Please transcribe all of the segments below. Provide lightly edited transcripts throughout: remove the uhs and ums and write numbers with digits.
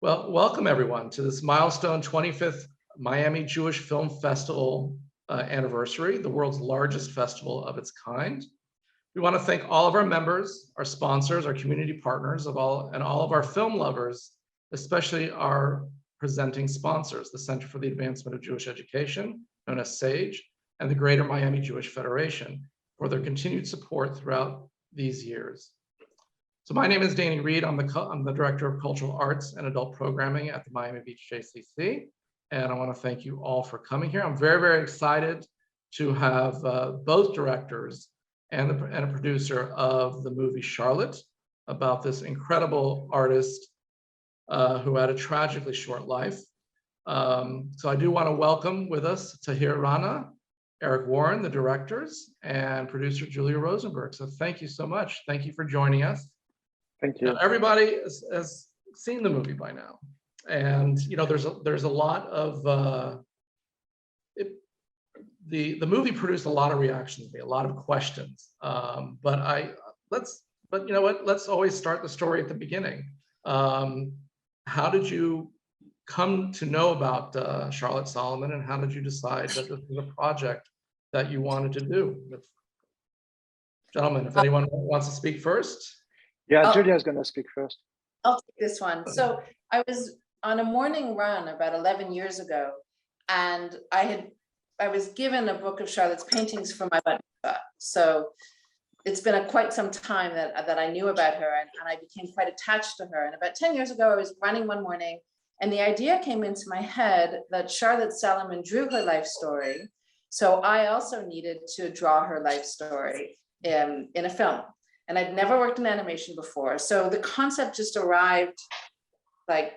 Well, welcome everyone to this milestone 25th Miami Jewish Film Festival anniversary, the world's largest festival of its kind. We want to thank all of our members, our sponsors, our community partners and all of our film lovers, especially our presenting sponsors, the Center for the Advancement of Jewish Education, known as SAGE, and the Greater Miami Jewish Federation for their continued support throughout these years. So my name is Danny Reed. I'm the Director of Cultural Arts and Adult Programming at the Miami Beach JCC. And I want to thank you all for coming here. I'm very, very excited to have both directors and a producer of the movie Charlotte, about this incredible artist who had a tragically short life. So I do want to welcome with us Tahir Rana, Eric Warren, the directors, and producer Julia Rosenberg. So thank you so much. Thank you for joining us. Thank you. Now, everybody has seen the movie by now, and you know there's a lot of the movie produced a lot of reactions to me, a lot of questions. But you know what? Let's always start the story at the beginning. How did you come to know about Charlotte Solomon, and how did you decide that this was a project that you wanted to do? Gentlemen, if anyone wants to speak first. Yeah, Julia's going to speak first. I'll take this one. So I was on a morning run about 11 years ago, and I was given a book of Charlotte's paintings for my bar mitzvah. So it's been quite some time that I knew about her, and I became quite attached to her. And about 10 years ago, I was running one morning, and the idea came into my head that Charlotte Solomon drew her life story. So I also needed to draw her life story in a film. And I'd never worked in animation before. So the concept just arrived like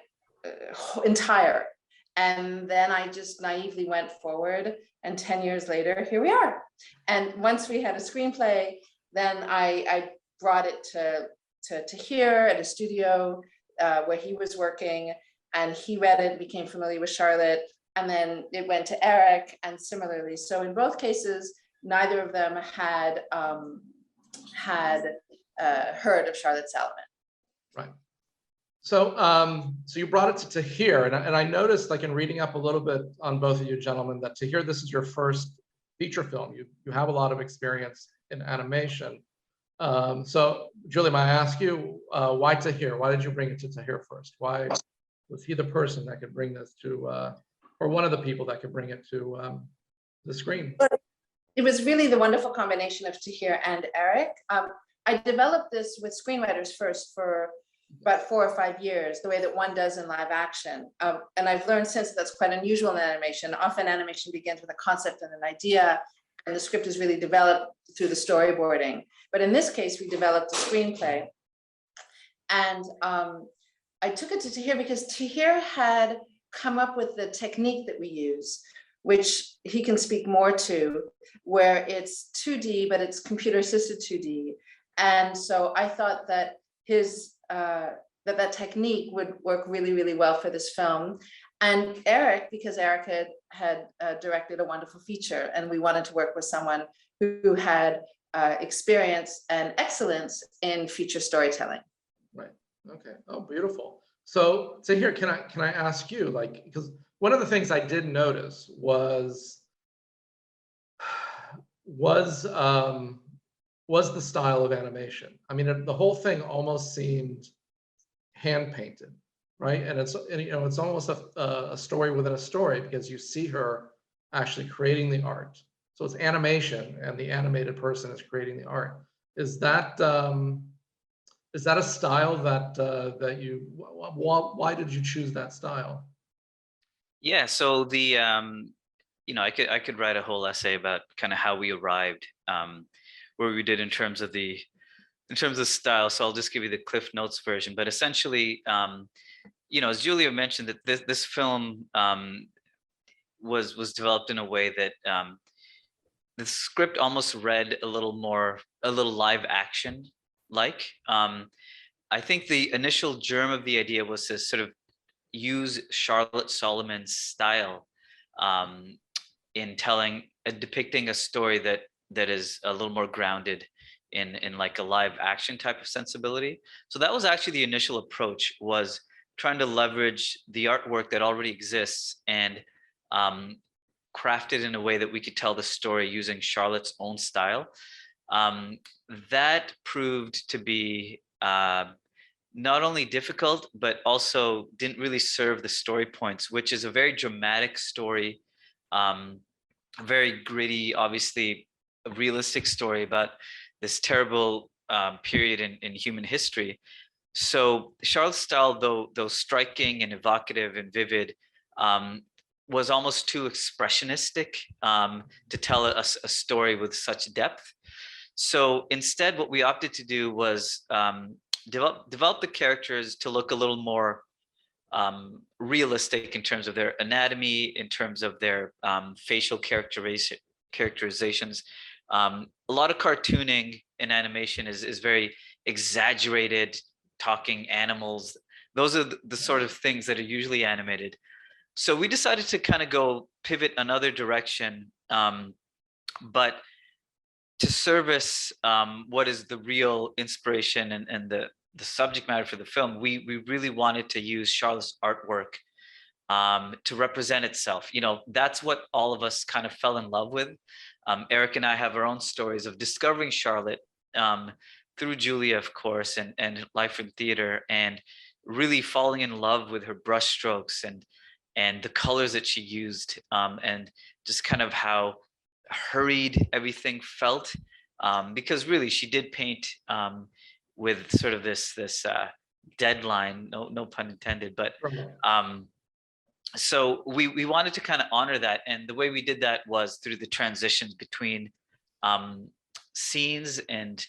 entire. And then I just naively went forward, and 10 years later, here we are. And once we had a screenplay, then I brought it to here at a studio where he was working, and he read it, became familiar with Charlotte, and then it went to Eric, and similarly. So in both cases, neither of them had heard of Charlotte Solomon. Right. So you brought it to here, and I noticed, like in reading up a little bit on both of you gentlemen, that to here this is your first feature film. You have a lot of experience in animation. So Julie, may I ask you, why Tahir? Why did you bring it to Tahir first? Why was he the person that could bring this to, or one of the people that could bring it to the screen? It was really the wonderful combination of Tahir and Eric. I developed this with screenwriters first for about 4 or 5 years, the way that one does in live action. And I've learned since that's quite unusual in animation. Often animation begins with a concept and an idea, and the script is really developed through the storyboarding. But in this case, we developed a screenplay. And I took it to Tahir because Tahir had come up with the technique that we use, which he can speak more to, where it's 2D, but it's computer assisted 2D. And so I thought that that technique would work really, really well for this film. And Eric, because Eric had directed a wonderful feature, and we wanted to work with someone who had experience and excellence in feature storytelling. Right. Okay. Oh, beautiful. So here, can I ask you, like, because one of the things I did notice was the style of animation. I mean, the whole thing almost seemed hand painted, right? And it's almost a story within a story, because you see her actually creating the art. So it's animation, and the animated person is creating the art. Is that a style that you? Why did you choose that style? Yeah, so the I could write a whole essay about kind of how we arrived where we did in terms of style. So I'll just give you the Cliff Notes version. But essentially, as Julia mentioned, that this film was developed in a way that the script almost read a little live action like. I think the initial germ of the idea was to sort of use Charlotte Solomon's style in depicting a story that is a little more grounded in like a live action type of sensibility. So that was actually the initial approach, was trying to leverage the artwork that already exists and craft it in a way that we could tell the story using Charlotte's own style. That proved to be not only difficult, but also didn't really serve the story points, which is a very dramatic story, very gritty, obviously a realistic story about this terrible period in human history. So Charlotte's style, though striking and evocative and vivid, was almost too expressionistic to tell a story with such depth. So instead, what we opted to do was develop the characters to look a little more realistic in terms of their anatomy, in terms of their facial characterizations. A lot of cartooning in animation is very exaggerated, talking animals. Those are the sort of things that are usually animated. So we decided to kind of go pivot another direction, but to service what is the real inspiration and the subject matter for the film, we really wanted to use Charlotte's artwork to represent itself. You know, that's what all of us kind of fell in love with. Eric and I have our own stories of discovering Charlotte through Julia, of course, and Life in Theater, and really falling in love with her brushstrokes and the colors that she used, and just kind of how hurried everything felt, because really she did paint with sort of this deadline, no pun intended, but so we wanted to kind of honor that, and the way we did that was through the transitions between scenes and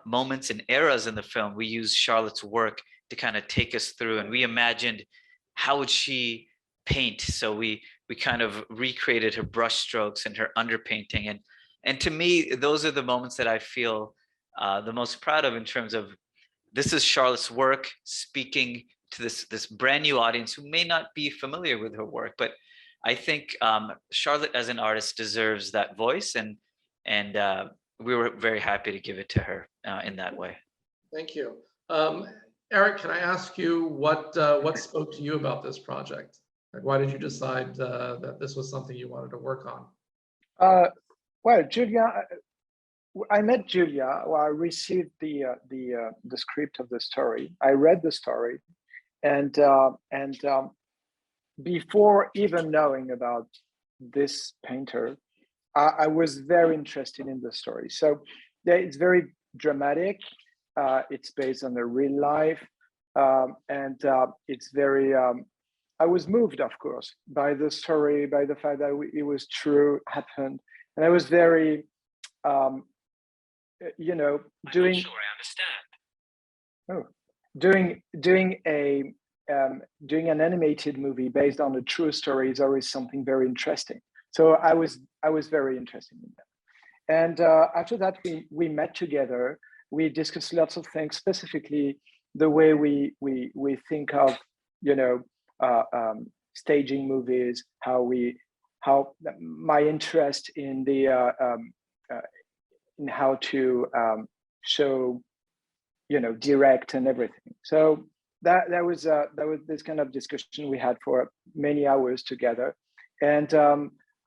moments and eras in the film. We used Charlotte's work to kind of take us through, and we imagined how would she paint. So we kind of recreated her brush strokes and her underpainting, and to me, those are the moments that I feel the most proud of, in terms of this is Charlotte's work speaking to this brand new audience who may not be familiar with her work. But I think Charlotte as an artist deserves that voice, and we were very happy to give it to her in that way. Thank you. Eric, can I ask you what spoke to you about this project? Like, why did you decide that this was something you wanted to work on? Well, Julia, I met Julia. Well, I received the script of the story. I read the story, and before even knowing about this painter, I was very interested in the story. So it's very dramatic. It's based on the real life, and it's very. I was moved, of course, by the story, by the fact that it was true, happened, and I was very, you know, doing. I'm not sure I understand. Oh, doing an animated movie based on a true story is always something very interesting. So I was very interested in that. And after that, we met together. We discussed lots of things, specifically the way we think of, you know, staging movies, how my interest in the in how to show, you know, direct and everything. So that was this kind of discussion we had for many hours together, and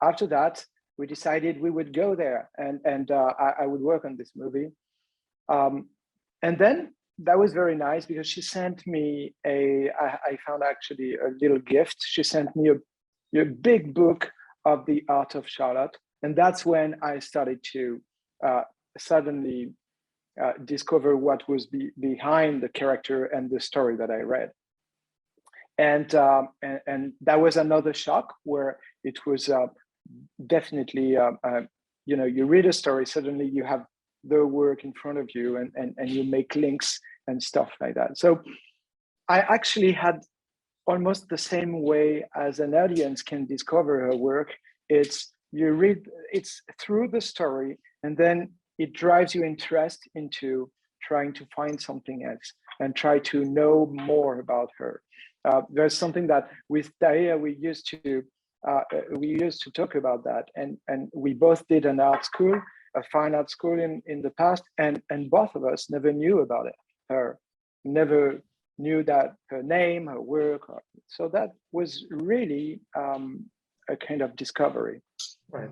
after that we decided we would go there and I would work on this movie, and then that was very nice because she sent me I found actually a little gift. She sent me a big book of the art of Charlotte, and that's when I started to suddenly discover what was behind the character and the story that I read. And that was another shock, where it was definitely, you know, you read a story, suddenly you have the work in front of you, and you make links and stuff like that. So I actually had almost the same way as an audience can discover her work. It's you read, it's through the story, and then it drives you interest into trying to find something else and try to know more about her. There's something that with Daia we used to talk about that, and we both did an art school, a fine art school in the past, and both of us never knew about her, never knew that her name, her work. So that was really a kind of discovery. Right.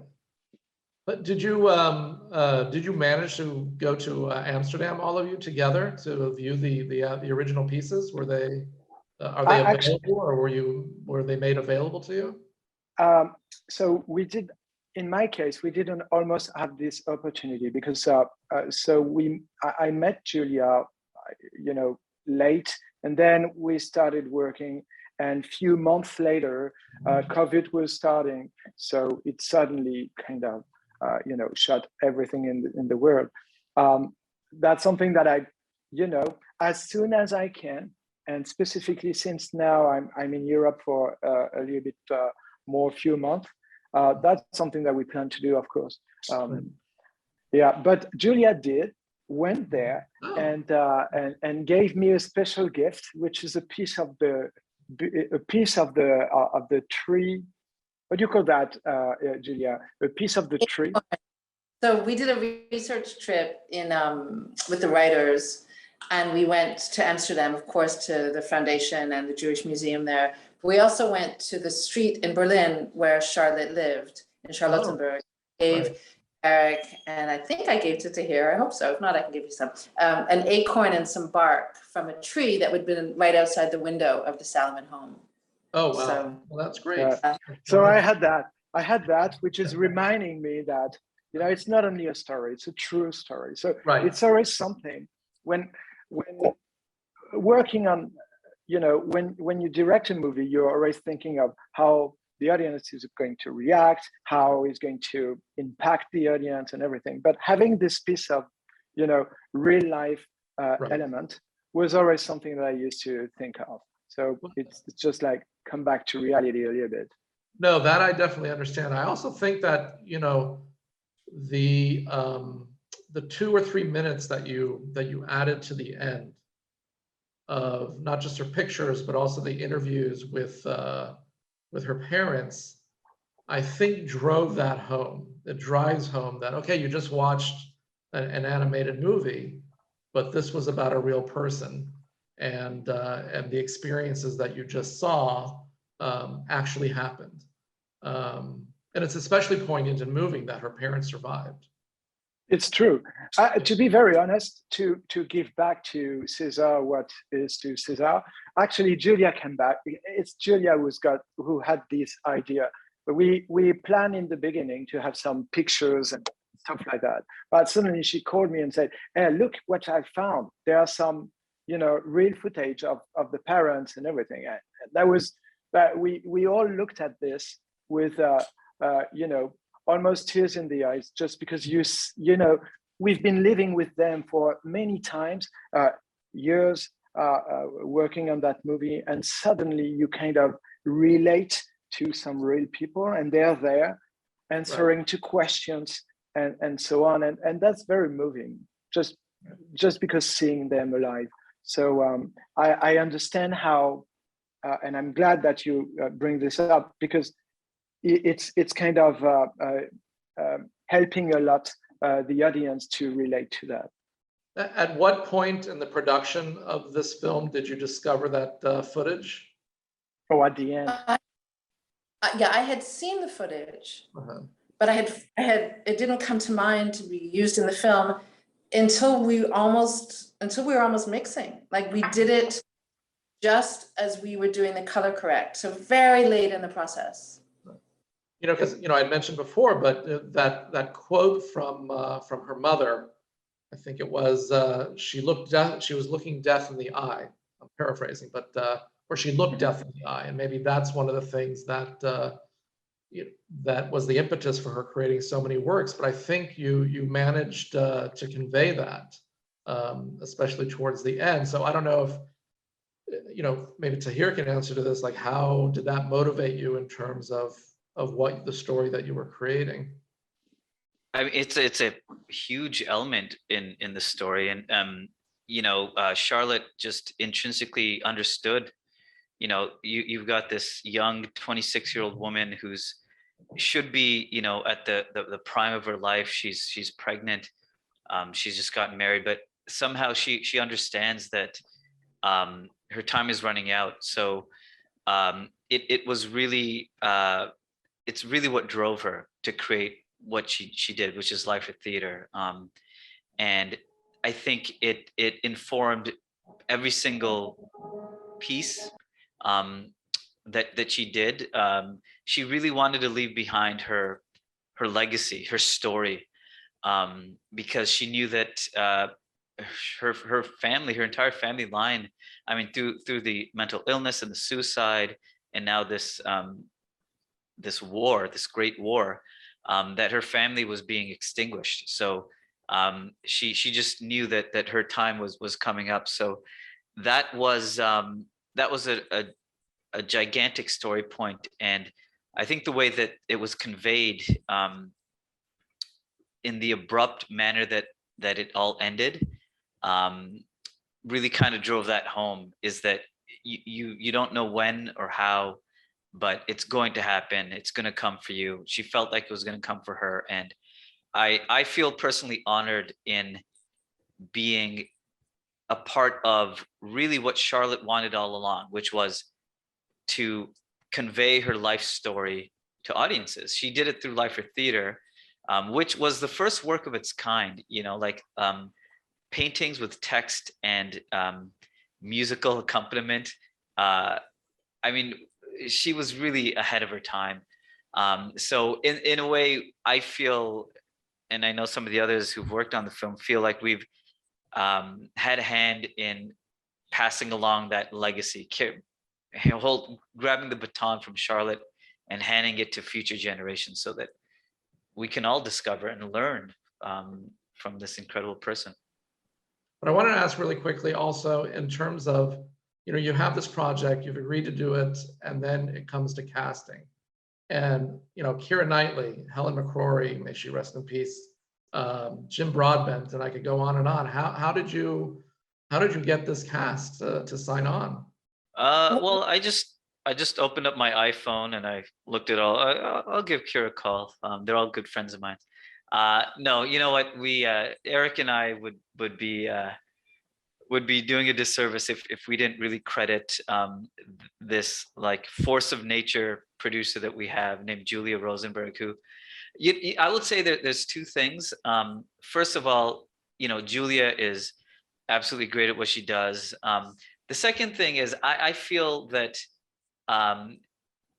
But did you manage to go to Amsterdam, all of you together, to view the original pieces? Were they are they Actually, available, or were they made available to you? so we did. In my case, we didn't almost have this opportunity because I met Julia, late, and then we started working. And few months later, COVID was starting, so it suddenly kind of shut everything in the world. That's something that I, as soon as I can, and specifically since now I'm in Europe for a little bit more few months. That's something that we plan to do, of course. Yeah, but Julia went there Oh, and gave me a special gift, which is a piece of the tree. What do you call that, Julia? A piece of the tree. So we did a research trip in with the writers, and we went to Amsterdam, of course, to the foundation and the Jewish Museum there. We also went to the street in Berlin where Charlotte lived, in Charlottenburg. Gave right. Eric, and I think I gave to Tahir, I hope so, if not, I can give you some, an acorn and some bark from a tree that would have been right outside the window of the Salomon home. Oh, wow. So, Well, that's great. So I had that, which is reminding me that, it's not only a story, it's a true story. So Right. it's always something when working on, when you direct a movie, you're always thinking of how the audience is going to react, how it's going to impact the audience and everything. But having this piece of, real life Right. element was always something that I used to think of. So it's just like come back to reality a little bit. No, that I definitely understand. I also think that, the 2 or 3 minutes that you added to the end of not just her pictures, but also the interviews with her parents, I think drove that home. It drives home that, okay, you just watched an animated movie, but this was about a real person, and the experiences that you just saw actually happened. And it's especially poignant and moving that her parents survived. It's true. To be very honest, to give back to César what is to César, actually Julia came back. It's Julia who had this idea. But we planned in the beginning to have some pictures and stuff like that. But suddenly she called me and said, "Hey, look what I found. There are some, real footage of the parents and everything." And that we all looked at this with almost tears in the eyes, just because we've been living with them for many times, years, working on that movie, and suddenly you kind of relate to some real people, and they're there answering to questions and so on, and that's very moving. Just because seeing them alive. So I understand how, and I'm glad that you bring this up, because it's kind of helping a lot the audience to relate to that. At what point in the production of this film did you discover that footage? Oh, at the end. Yeah, I had seen the footage, Uh-huh. but it didn't come to mind to be used in the film until we were almost mixing. Like, we did it just as we were doing the color correct, so very late in the process. Because I mentioned before, but that quote from her mother, I think it was, she was looking death in the eye. I'm paraphrasing, but or she looked death in the eye, and maybe that's one of the things that that was the impetus for her creating so many works. But I think you managed to convey that, especially towards the end. So I don't know if maybe Tahir can answer to this. Like, how did that motivate you in terms of what the story that you were creating? I mean, it's a huge element in the story, and Charlotte just intrinsically understood. You've got this young 26-year-old woman who's should be at the prime of her life. She's pregnant. She's just gotten married, but somehow she understands that her time is running out. So it was really it's really what drove her to create what she did, which is Life at Theater. And I think it informed every single piece that she did. She really wanted to leave behind her legacy, her story, because she knew that her family, her entire family line, I mean, through the mental illness and the suicide, and now this this war, this great war, that her family was being extinguished. So she just knew that her time was coming up. So that was a gigantic story point, and I think the way that it was conveyed in the abrupt manner that it all ended really kind of drove that home, is that you don't know when or how, but it's going to happen. It's going to come for you. She felt like it was going to come for her, and I feel personally honored in being a part of really what Charlotte wanted all along, which was to convey her life story to audiences. She did it through Life at Theater, which was the first work of its kind, you know, like paintings with text and musical accompaniment. I mean, she was really ahead of her time. So in a way, I feel, and I know some of the others who've worked on the film feel like we've had a hand in passing along that legacy, grabbing the baton from Charlotte and handing it to future generations, so that we can all discover and learn from this incredible person. But I wanted to ask really quickly also, in terms of, you know, you have this project, you've agreed to do it, and then it comes to casting. And, you know, Keira Knightley, Helen McCrory, may she rest in peace, Jim Broadbent, and I could go on and on. How did you get this cast to sign on? Well, I just opened up my iPhone and I looked at all. I'll give Keira a call. They're all good friends of mine. No, you know what? We Eric and I would be doing a disservice if we didn't really credit this like force of nature producer that we have named Julia Rosenberg, who I would say that there's two things. First of all, you know, Julia is absolutely great at what she does. The second thing is I feel that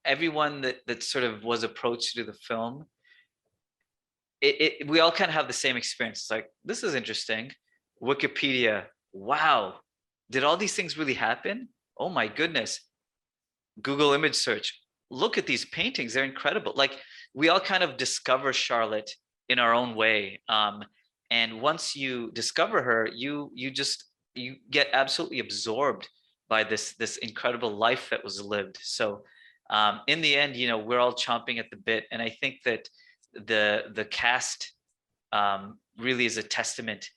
everyone that sort of was approached to the film, we all kind of have the same experience. It's like, this is interesting. Wikipedia, wow, did all these things really happen? Oh my goodness. Google image search, look at these paintings, they're incredible. Like, we all kind of discover Charlotte in our own way. And once you discover her, you get absolutely absorbed by this incredible life that was lived. So in the end, you know, we're all chomping at the bit. And I think that the cast really is a testament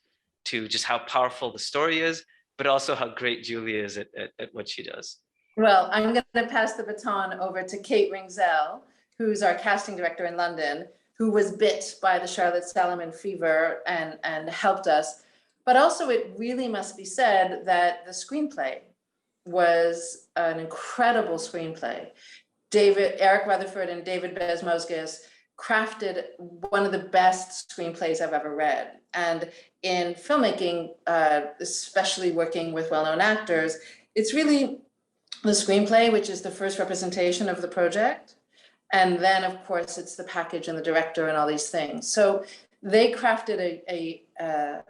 to just how powerful the story is, but also how great Julia is at what she does. Well, I'm going to pass the baton over to Kate Ringzell, who's our casting director in London, who was bit by the Charlotte Salomon fever and helped us. But also, it really must be said that the screenplay was an incredible screenplay. Eric Rutherford and David Bezmosgis crafted one of the best screenplays I've ever read. And in filmmaking, especially working with well-known actors, it's really the screenplay, which is the first representation of the project. And then, of course, it's the package and the director and all these things. So they crafted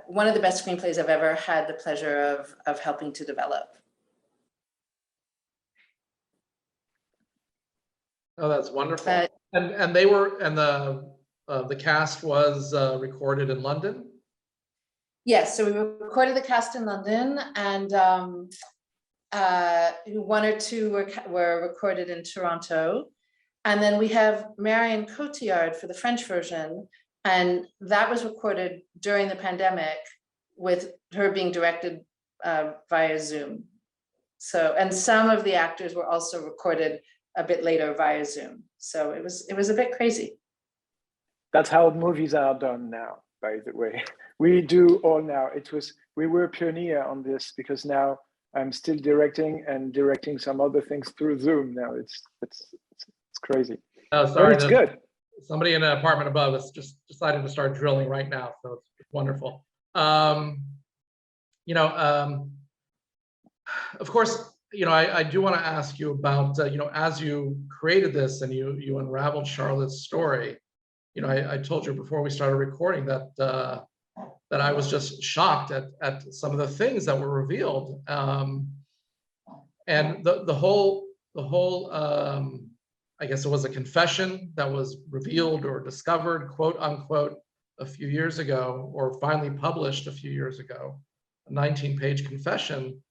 one of the best screenplays I've ever had the pleasure of helping to develop. Oh, that's wonderful. And they were, and the cast was recorded in London? Yes, so we recorded the cast in London, and one or two were recorded in Toronto. And then we have Marion Cotillard for the French version, and that was recorded during the pandemic with her being directed via Zoom. So, and some of the actors were also recorded a bit later via Zoom. So it was a bit crazy. That's how movies are done now, by the way. We do all now. We were a pioneer on this, because now I'm still directing some other things through Zoom now. It's crazy, Oh, but sorry. it's good. Somebody in an apartment above us just decided to start drilling right now, so it's wonderful. You know, of course, you know, I do want to ask you about, you know, as you created this and you unraveled Charlotte's story, you know, I told you before we started recording that that I was just shocked at some of the things that were revealed, and the whole I guess it was a confession that was revealed or discovered, quote unquote, a few years ago, or finally published a few years ago, a 19-page confession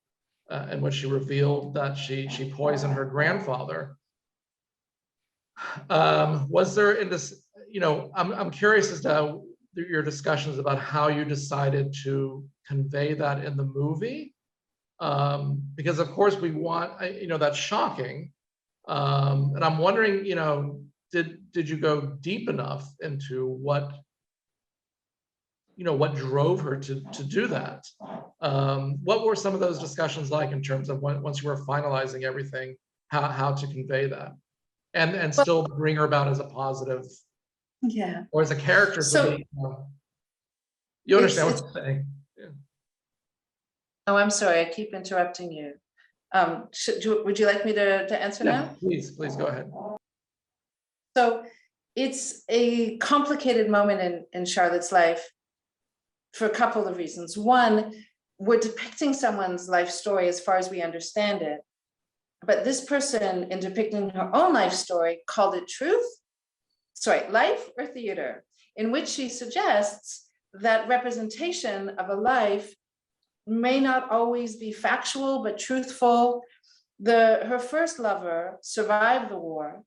in which she revealed that she poisoned her grandfather. Was there in this, you know, I'm curious as to your discussions about how you decided to convey that in the movie, because of course we want, you know, that's shocking. And I'm wondering, you know, did you go deep enough into what, you know, what drove her to do that? What were some of those discussions like in terms of once you were finalizing everything, how to convey that and still bring her about as a positive, Yeah. or as a character? So You understand what I'm saying? Yeah. Oh, I'm sorry, I keep interrupting you. Would you like me to answer now? Please go ahead. So it's a complicated moment in Charlotte's life for a couple of reasons. One, we're depicting someone's life story as far as we understand it, but this person, in depicting her own life story, called it life or theater, in which she suggests that representation of a life may not always be factual, but truthful. Her first lover survived the war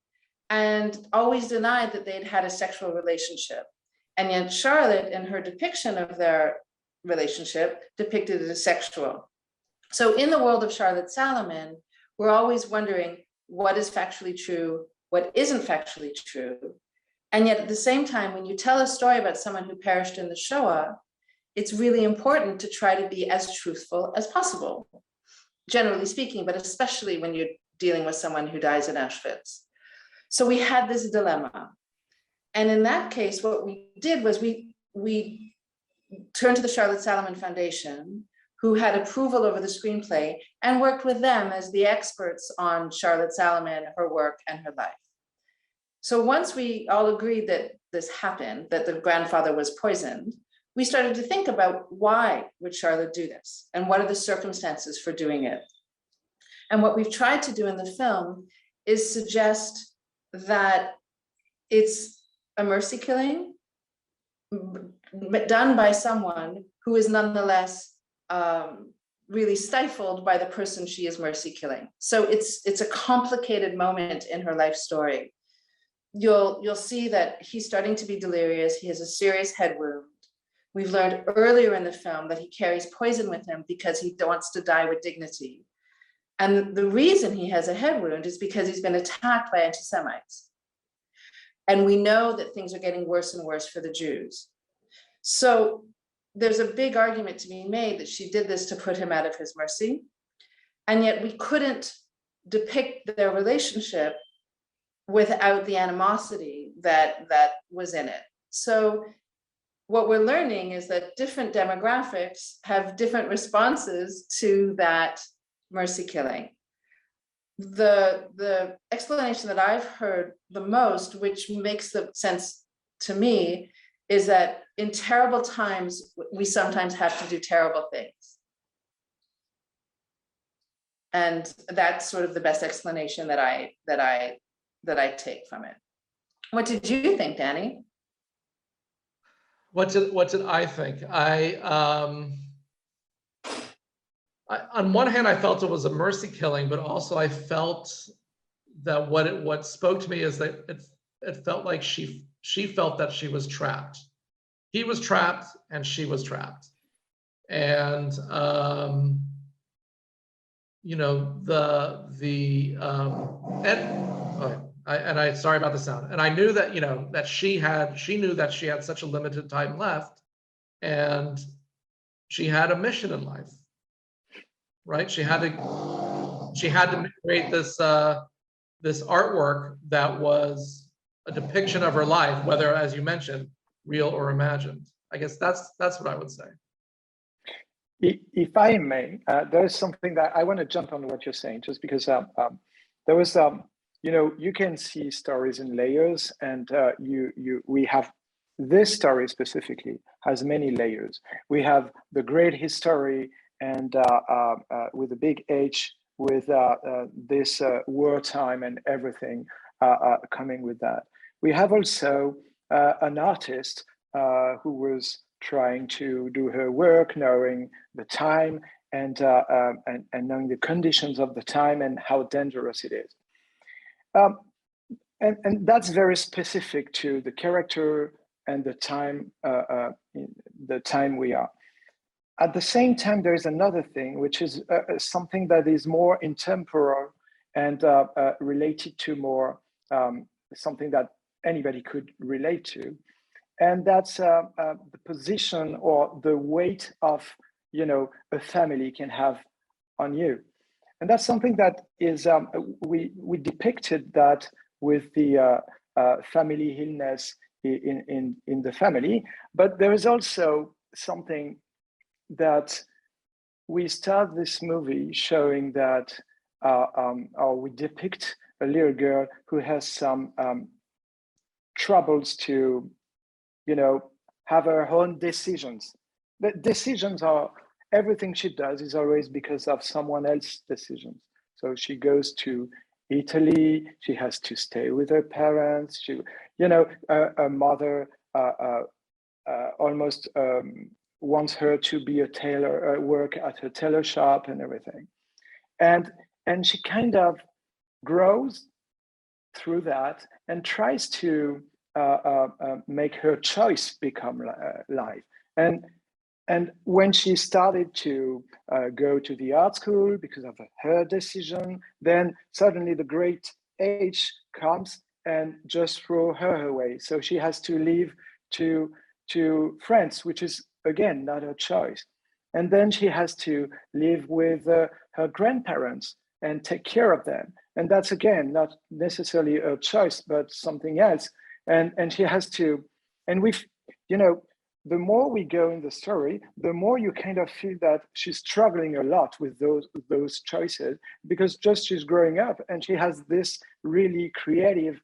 and always denied that they'd had a sexual relationship. And yet Charlotte, in her depiction of their relationship, depicted it as sexual. So in the world of Charlotte Salaman, we're always wondering what is factually true, what isn't factually true. And yet at the same time, when you tell a story about someone who perished in the Shoah, it's really important to try to be as truthful as possible, generally speaking, but especially when you're dealing with someone who dies in Auschwitz. So we had this dilemma. And in that case, what we did was we turned to the Charlotte Salaman Foundation, who had approval over the screenplay, and worked with them as the experts on Charlotte Salaman, her work, and her life. So once we all agreed that this happened, that the grandfather was poisoned, we started to think about why would Charlotte do this? And what are the circumstances for doing it? And what we've tried to do in the film is suggest that it's a mercy killing done by someone who is nonetheless really stifled by the person she is mercy killing. So it's a complicated moment in her life story. You'll see that he's starting to be delirious. He has a serious head wound. We've learned earlier in the film that he carries poison with him because he wants to die with dignity. And the reason he has a head wound is because he's been attacked by anti-Semites. And we know that things are getting worse and worse for the Jews. So there's a big argument to be made that she did this to put him out of his mercy. And yet we couldn't depict their relationship without the animosity that was in it. So what we're learning is that different demographics have different responses to that mercy killing. The explanation that I've heard the most, which makes the sense to me, is that in terrible times, we sometimes have to do terrible things. And that's sort of the best explanation that I take from it. What did you think, Danny? What did I think? On one hand, I felt it was a mercy killing, but also I felt that what spoke to me is that it felt like she felt that she was trapped. He was trapped and she was trapped. And you know, sorry about the sound. And I knew that, you know, that she knew that she had such a limited time left, and she had a mission in life. right? She had to create this this artwork that was a depiction of her life, whether, as you mentioned, real or imagined. I guess that's what I would say. If I may, there is something that I want to jump on what you're saying, just because there was, you know, you can see stories in layers, and we have this story specifically has many layers. We have the great history, and with a big H, with this wartime and everything coming with that. We have also an artist who was trying to do her work, knowing the time and knowing the conditions of the time and how dangerous it is. And that's very specific to the character and the time we are. At the same time, there is another thing, which is something that is more intemporal and related to more something that anybody could relate to. And that's the position or the weight of, you know, a family can have on you. And that's something that is, we depicted that with the family illness in the family, but there is also something that we start this movie showing that, or we depict a little girl who has some troubles to, you know, have her own decisions. The decisions are, everything she does is always because of someone else's decisions. So she goes to Italy, she has to stay with her parents. She, you know, her mother almost wants her to be a tailor, work at a tailor shop and everything. And she kind of grows through that and tries to make her choice become life. And when she started to go to the art school because of her decision, then suddenly the great H comes and just throw her away. So she has to leave to France, which is again not her choice. And then she has to live with her grandparents and take care of them. And that's again not necessarily a choice, but something else. And she has to, and we've, you know, the more we go in the story, the more you kind of feel that she's struggling a lot with those choices, because just she's growing up and she has this really creative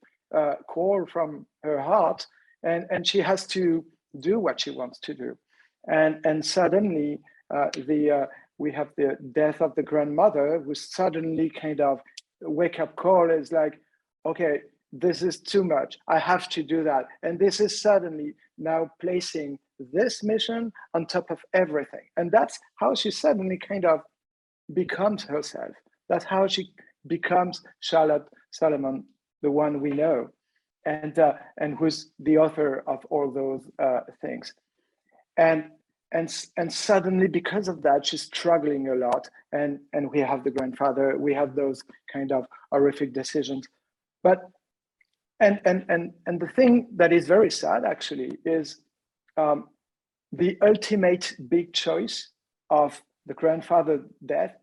call from her heart, and she has to do what she wants to do. And suddenly we have the death of the grandmother, who suddenly kind of wake up call is like, okay, this is too much. I have to do that. And this is suddenly now placing this mission on top of everything. And that's how she suddenly kind of becomes herself. That's how she becomes Charlotte Solomon, the one we know, and who's the author of all those things. And suddenly, because of that, she's struggling a lot. And we have the grandfather, we have those kind of horrific decisions. But and the thing that is very sad actually is the ultimate big choice of the grandfather death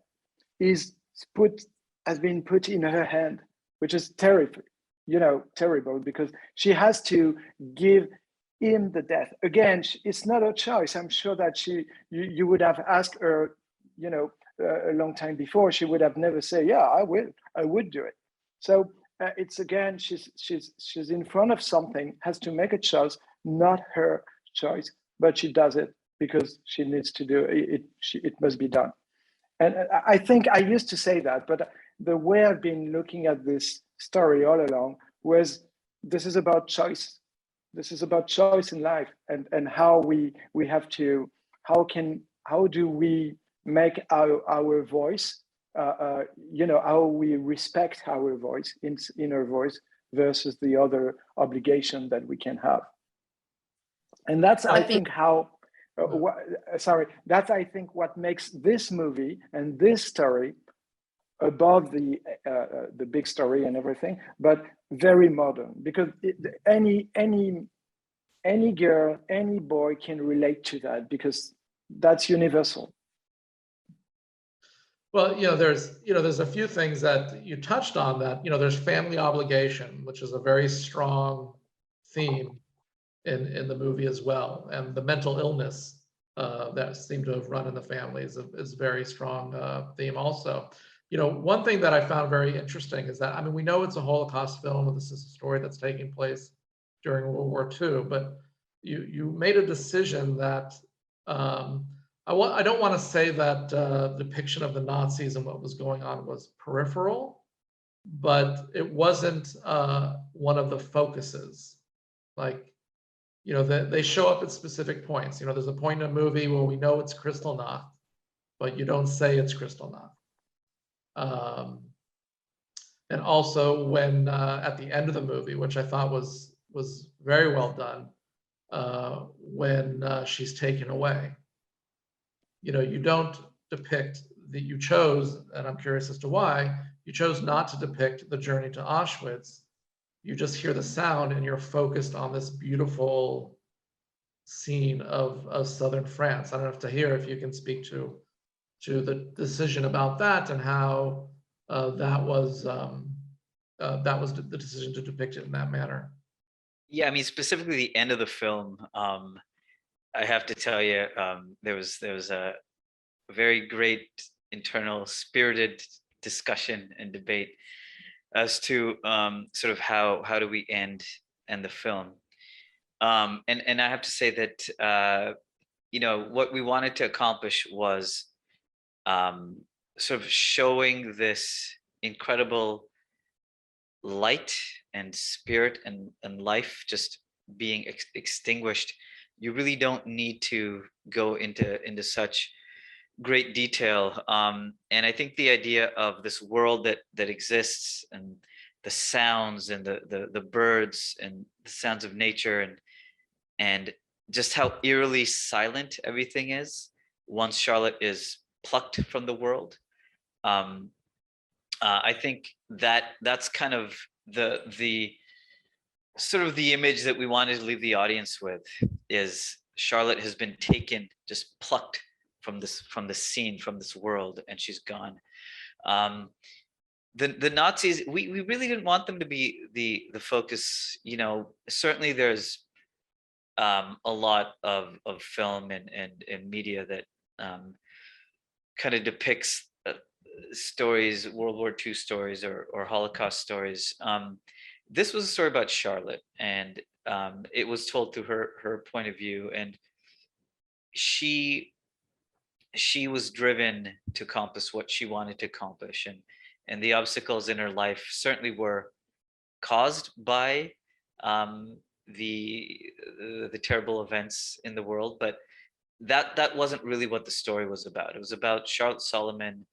has been put in her hand, which is terrible, you know, terrible, because she has to give him the death. Again, it's not a choice. I'm sure that you would have asked her, you know, a long time before, she would have never said, yeah, I would do it. So it's again, she's in front of something, has to make a choice, not her choice, but she does it because she needs to do it. It must be done. And I think I used to say that, but the way I've been looking at this story all along was, this is about choice. This is about choice in life, and how we have to, how do we make our voice, you know, how we respect our voice, inner voice, versus the other obligation that we can have. And that's, I think, how, that's, I think, what makes this movie and this story above the big story and everything, but very modern, because any girl, any boy can relate to that, because that's universal. Well, there's a few things that you touched on that, there's family obligation, which is a very strong theme in the movie as well. And the mental illness that seemed to have run in the family is a very strong theme also. One thing that I found very interesting is that, I mean, we know it's a Holocaust film, and this is a story that's taking place during World War II, but you made a decision that I don't want to say that depiction of the Nazis and what was going on was peripheral, but it wasn't one of the focuses. Like, they show up at specific points. There's a point in a movie where we know it's Kristallnacht, but you don't say it's Kristallnacht. And also when at the end of the movie, which I thought was very well done, when she's taken away. You don't depict you chose, and I'm curious as to why, you chose not to depict the journey to Auschwitz. You just hear the sound and you're focused on this beautiful scene of southern France. I don't have to hear if you can speak to the decision about that and how that was the decision to depict it in that manner. Yeah, I mean, specifically the end of the film, I have to tell you, there was a very great internal spirited discussion and debate as to sort of how do we end the film. And I have to say that what we wanted to accomplish was sort of showing this incredible light and spirit and life just being extinguished. You really don't need to go into such great detail. And I think the idea of this world that exists, and the sounds and the birds and the sounds of nature, and just how eerily silent everything is once Charlotte is plucked from the world. I think that's kind of the sort of the image that we wanted to leave the audience with, is Charlotte has been taken, just plucked from the scene, from this world, and she's gone. The Nazis, we really didn't want them to be the focus. Certainly there's a lot of film and media that kind of depicts stories, World War II stories or Holocaust stories. This was a story about Charlotte, and it was told through her point of view, and she was driven to accomplish what she wanted to accomplish, and the obstacles in her life certainly were caused by the terrible events in the world, but that wasn't really what the story was about. It was about Charlotte Solomon,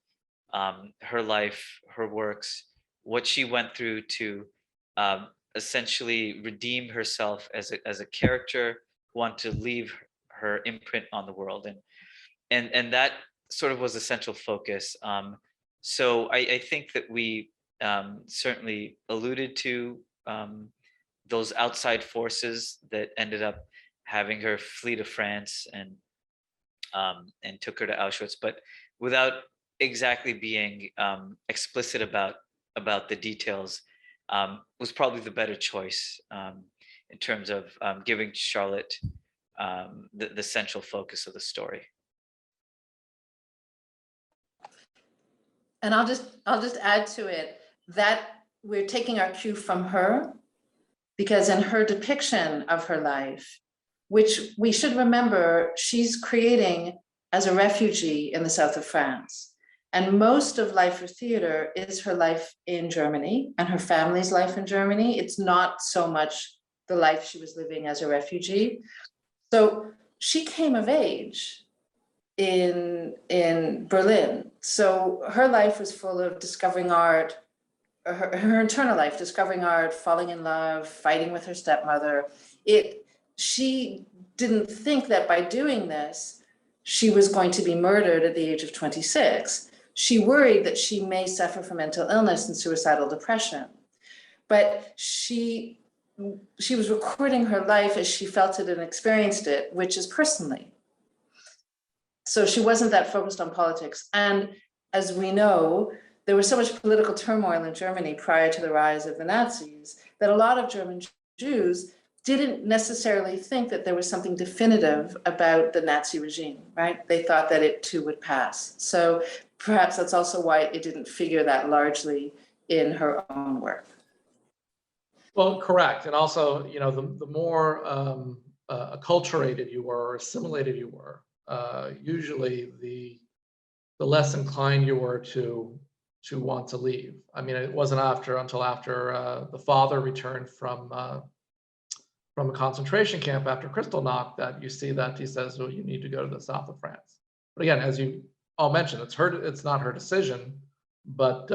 her life, her works, what she went through to essentially redeem herself as a character who wanted to leave her imprint on the world, and that sort of was the central focus. So I think that we certainly alluded to those outside forces that ended up having her flee to France and took her to Auschwitz, but without exactly being explicit about the details. Was probably the better choice in terms of giving Charlotte the central focus of the story. And I'll just add to it that we're taking our cue from her, because in her depiction of her life, which we should remember, she's creating as a refugee in the south of France. And most of Life for Theater is her life in Germany and her family's life in Germany. It's not so much the life she was living as a refugee. So she came of age in Berlin. So her life was full of discovering art, her internal life, discovering art, falling in love, fighting with her stepmother. She didn't think that by doing this, she was going to be murdered at the age of 26. She worried that she may suffer from mental illness and suicidal depression. But she was recording her life as she felt it and experienced it, which is personally. So she wasn't that focused on politics. And as we know, there was so much political turmoil in Germany prior to the rise of the Nazis that a lot of German Jews didn't necessarily think that there was something definitive about the Nazi regime, right? They thought that it too would pass. So perhaps that's also why it didn't figure that largely in her own work. Well, correct. And also, you know, the more acculturated you were, or assimilated you were, usually the less inclined you were to want to leave. I mean, it wasn't until after the father returned from a concentration camp after Kristallnacht that you see that he says, well, you need to go to the south of France. But again, as you all mentioned, it's not her decision, but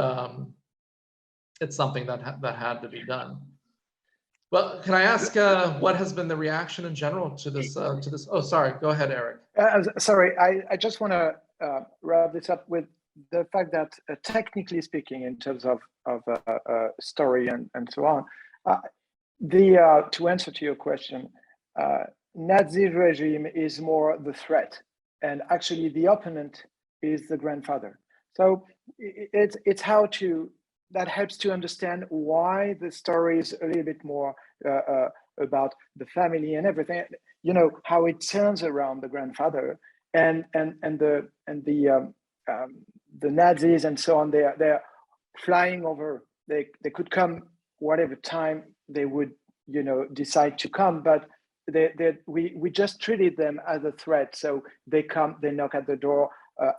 it's something that had to be done. Well, can I ask what has been the reaction in general to this? Oh, sorry. Go ahead, Eric. Sorry, I just want to wrap this up with the fact that technically speaking, in terms of story and so on, to answer to your question, Nazi regime is more the threat, and actually the opponent is the grandfather. So it's how to, that helps to understand why the story is a little bit more about the family and everything. You know how it turns around the grandfather and the Nazis and so on. They're flying over. They could come whatever time they would, you know, decide to come, but we just treated them as a threat. So they come, they knock at the door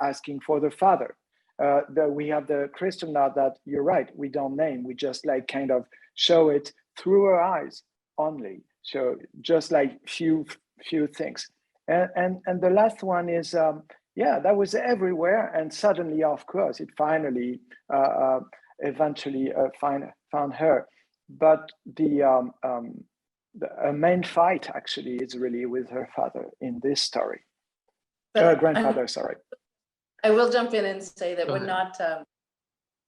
asking for the father. We have the Kristallnacht that, you're right, we don't name, we just like kind of show it through her eyes only. So just like few things. And the last one is, yeah, that was everywhere. And suddenly, of course, it finally, eventually found her. But the main fight actually is really with her father in this story. Grandfather, sorry. I will jump in and say that Go we're ahead.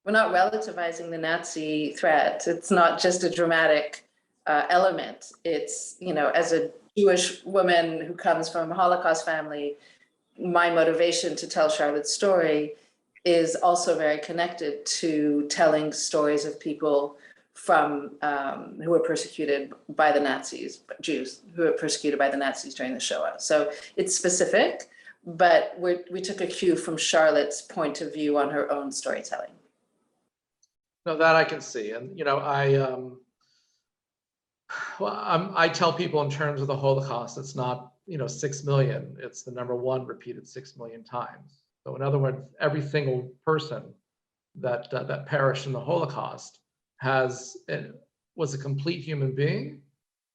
not relativizing the Nazi threat. It's not just a dramatic element. It's, you know, as a Jewish woman who comes from a Holocaust family, my motivation to tell Charlotte's story is also very connected to telling stories of people from who were persecuted by the Nazis, Jews who were persecuted by the Nazis during the Shoah. So it's specific, but we took a cue from Charlotte's point of view on her own storytelling. No, that I can see. And, you know, I tell people in terms of the Holocaust, it's not, you know, 6 million, it's the number one repeated 6 million times. So in other words, every single person that perished in the Holocaust was a complete human being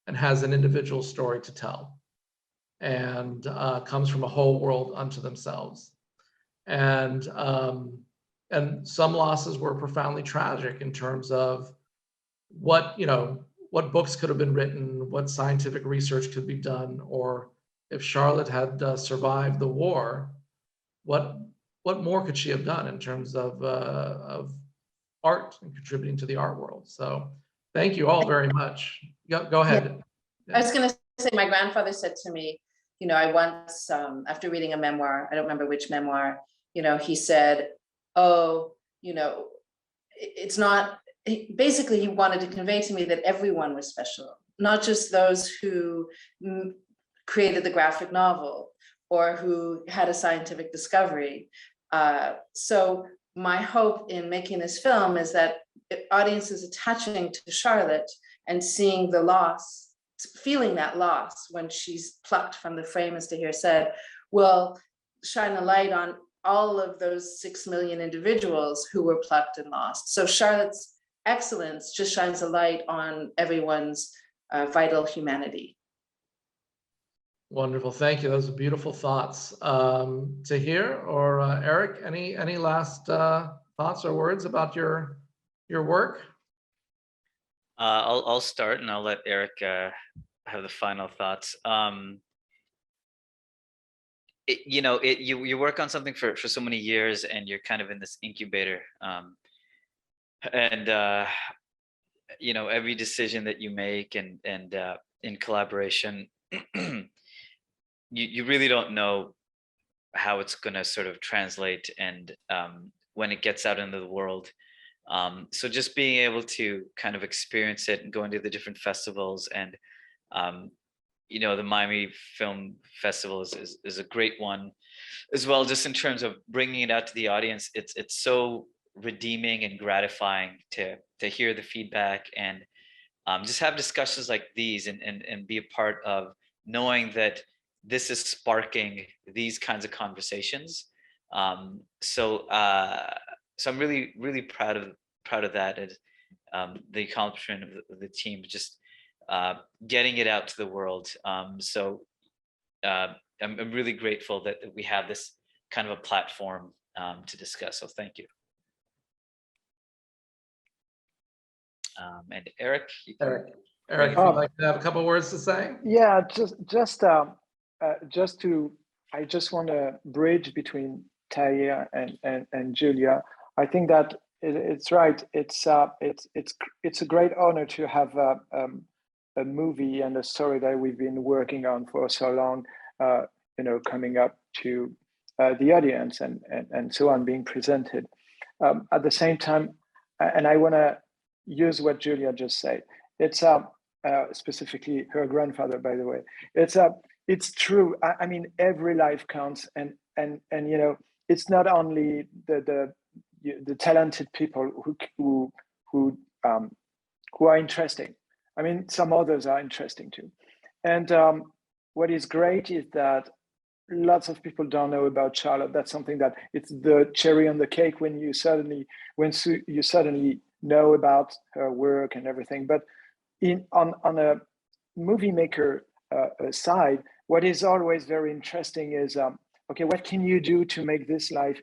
and has an individual story to tell, and comes from a whole world unto themselves. And some losses were profoundly tragic in terms of what books could have been written, what scientific research could be done, or if Charlotte had survived the war, what more could she have done in terms of art and contributing to the art world? So thank you all very much. Go ahead. I was going to say, my grandfather said to me, you know, I once, after reading a memoir, I don't remember which memoir, you know, he said, oh, you know, it's not, basically he wanted to convey to me that everyone was special, not just those who created the graphic novel or who had a scientific discovery. So my hope in making this film is that audiences attaching to Charlotte and seeing the loss, feeling that loss when she's plucked from the frame, as Tahir said, will shine a light on all of those 6 million individuals who were plucked and lost. So Charlotte's excellence just shines a light on everyone's vital humanity. Wonderful, thank you. Those are beautiful thoughts. Tahir or Eric, any last thoughts or words about your work? I'll start and I'll let Eric have the final thoughts. You work on something for so many years, and you're kind of in this incubator, and every decision that you make and in collaboration, you really don't know how it's going to sort of translate and when it gets out into the world. So just being able to kind of experience it and go into the different festivals, and the Miami Film Festival is a great one as well, just in terms of bringing it out to the audience. It's so redeeming and gratifying to hear the feedback, and just have discussions like these, and be a part of knowing that this is sparking these kinds of conversations. So I'm really proud of that, and the accomplishment of the team, just getting it out to the world. I'm really grateful that we have this kind of a platform to discuss. So thank you. And Eric, Eric, if you'd like to have a couple words to say? Yeah, I just want to bridge between Taya and Julia. I think that it's right. It's a great honor to have a movie and a story that we've been working on for so long, coming up to the audience and so on, being presented. At the same time, and I want to use what Julia just said. It's specifically her grandfather, by the way. It's true. I mean, every life counts, and it's not only the talented people who are interesting. I mean, some others are interesting too. And what is great is that lots of people don't know about Charlotte. That's something that it's the cherry on the cake when you suddenly know about her work and everything. But on a movie maker side, what is always very interesting is okay, what can you do to make this life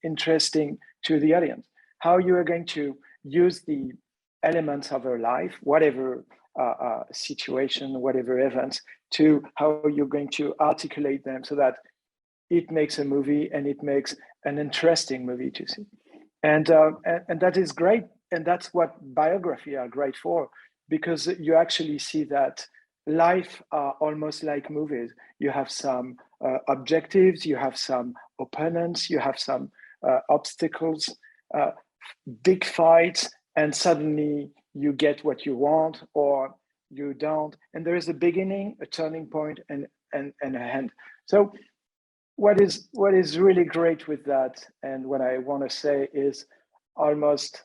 interesting to the audience? How you are going to use the elements of her life, whatever situation, whatever events, to how you're going to articulate them so that it makes a movie, and it makes an interesting movie to see. And that is great, and that's what biography are great for, because you actually see that life are almost like movies. You have some objectives, you have some opponents, you have some obstacles, big fights, and suddenly you get what you want or you don't. And there is a beginning, a turning point, and a end. So what is really great with that, and what I want to say is, almost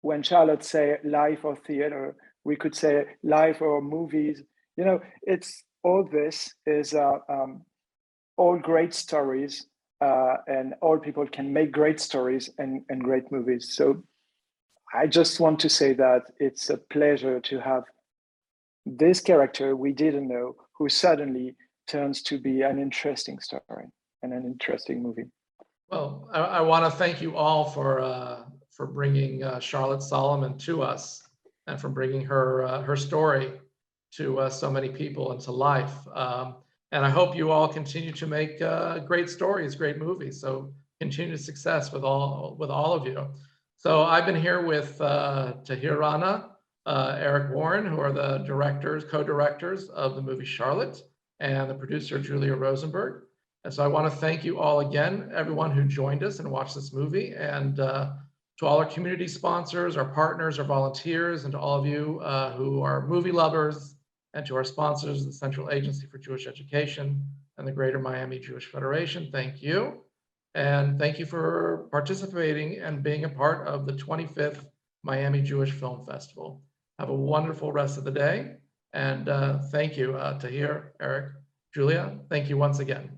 when Charlotte say life or theater, we could say life or movies. It's all this is all great stories, and all people can make great stories and great movies. So I just want to say that it's a pleasure to have this character we didn't know, who suddenly turns to be an interesting story and an interesting movie. Well, I want to thank you all for bringing Charlotte Solomon to us, and for bringing her story to so many people and to life. And I hope you all continue to make great stories, great movies. So continued success with all of you. So I've been here with Tahir Rana, Eric Warren, who are the co-directors of the movie Charlotte, and the producer Julia Rosenberg. And so I want to thank you all again, everyone who joined us and watched this movie, and to all our community sponsors, our partners, our volunteers, and to all of you who are movie lovers, and to our sponsors, the Central Agency for Jewish Education and the Greater Miami Jewish Federation. Thank you. And thank you for participating and being a part of the 25th Miami Jewish Film Festival. Have a wonderful rest of the day. And thank you, Tahir, Eric, Julia. Thank you once again.